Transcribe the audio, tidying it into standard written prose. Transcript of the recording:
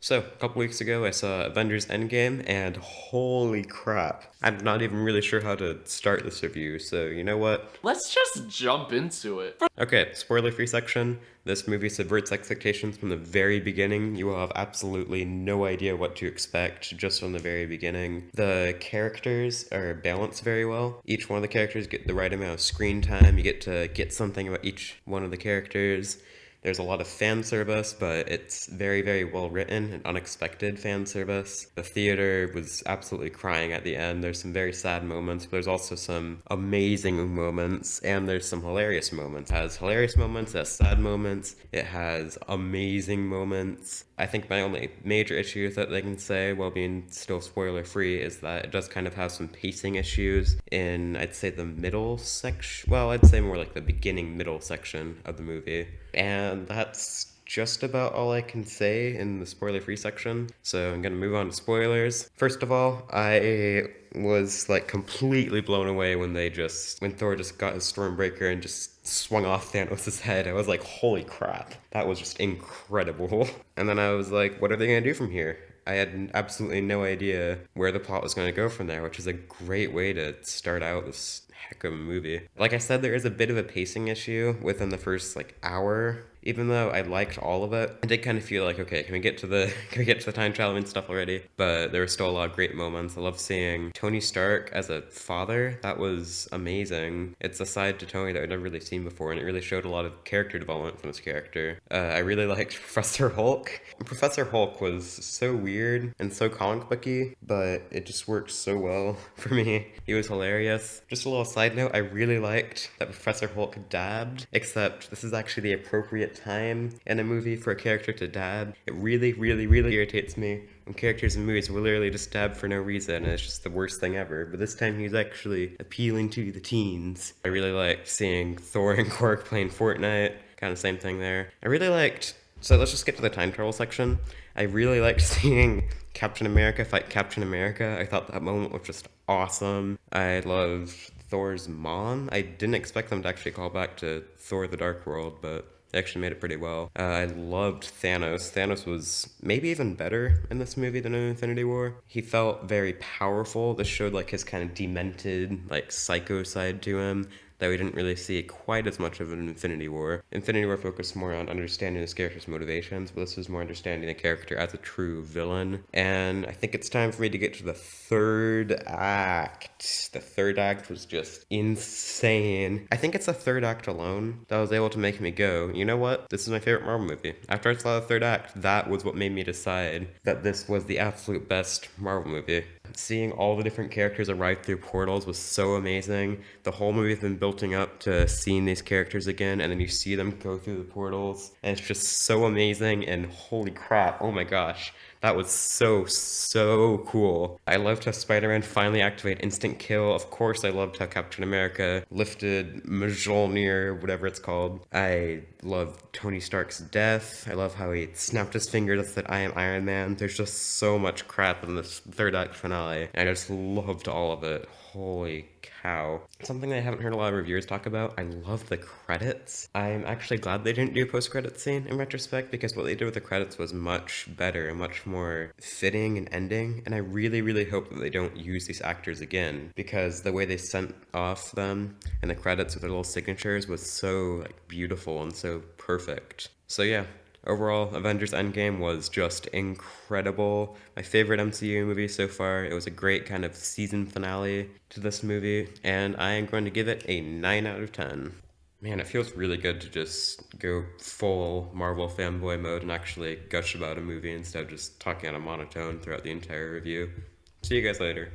So, a couple weeks ago, I saw Avengers Endgame, and holy crap. I'm not even really sure how to start this review, so you know what? Let's just jump into it. Okay, spoiler-free section. This movie subverts expectations from the very beginning. You will have absolutely no idea what to expect just from the very beginning. The characters are balanced very well. Each one of the characters get the right amount of screen time. You get to get something about each one of the characters. There's a lot of fan service, but it's very, very well written and unexpected fan service. The theater was absolutely crying at the end. There's some very sad moments, but there's also some amazing moments, and there's some hilarious moments. It has hilarious moments, it has sad moments, it has amazing moments. I think my only major issue that they can say, while being still spoiler free, is that it does kind of have some pacing issues in, I'd say, the middle section. Well, I'd say more like the beginning middle section of the movie. And that's just about all I can say in the spoiler free section. So I'm gonna move on to spoilers. First of all, I was like completely blown away when Thor just got his Stormbreaker and just swung off Thanos' head. I was like, holy crap, that was just incredible. And then I was like, what are they gonna do from here? I had absolutely no idea where the plot was going to go from there, which is a great way to start out this heck of a movie. Like I said, there is a bit of a pacing issue within the first hour. Even though I liked all of it, I did kind of feel like, okay, can we get to the time traveling stuff already? But there were still a lot of great moments. I love seeing Tony Stark as a father. That was amazing. It's a side to Tony that I'd never really seen before, and it really showed a lot of character development from this character. I really liked Professor Hulk. Professor Hulk was so weird and so comic booky, but it just worked so well for me. He was hilarious. Just a little side note, I really liked that Professor Hulk dabbed, except this is actually the appropriate time in a movie for a character to dab. It really, really, really irritates me when characters in movies will literally just dab for no reason, and it's just the worst thing ever. But this time he's actually appealing to the teens. I really liked seeing Thor and Korg playing Fortnite. Kind of same thing there. So let's just get to the time travel section. I really liked seeing Captain America fight Captain America. I thought that moment was just awesome. I loved Thor's mom. I didn't expect them to actually call back to Thor the Dark World, but they actually made it pretty well. I loved Thanos. Thanos was maybe even better in this movie than in Infinity War. He felt very powerful. This showed his kind of demented, psycho side to him that we didn't really see quite as much of in Infinity War. Infinity War focused more on understanding this character's motivations, but this was more understanding the character as a true villain. And I think it's time for me to get to the third act. The third act was just insane. I think it's the third act alone that was able to make me go, you know what? This is my favorite Marvel movie. After I saw the third act, that was what made me decide that this was the absolute best Marvel movie. Seeing all the different characters arrive through portals was so amazing. The whole movie's been building up to seeing these characters again, and then you see them go through the portals, and it's just so amazing, and holy crap, oh my gosh. That was so cool. I loved how Spider-Man finally activated instant kill. Of course, I loved how Captain America lifted Mjolnir, whatever it's called. I love Tony Stark's death. I love how he snapped his finger that said, "I am Iron Man." There's just so much crap in this third act finale. I just loved all of it. Holy cow. Something I haven't heard a lot of reviewers talk about, I love the credits. I'm actually glad they didn't do a post-credit scene in retrospect, because what they did with the credits was much better and much more fitting and ending, and I really, really hope that they don't use these actors again, because the way they sent off them in the credits with their little signatures was so beautiful and so perfect. So yeah. Overall, Avengers Endgame was just incredible. My favorite MCU movie so far. It was a great kind of season finale to this movie, and I am going to give it a 9 out of 10. Man, it feels really good to just go full Marvel fanboy mode and actually gush about a movie instead of just talking on a monotone throughout the entire review. See you guys later.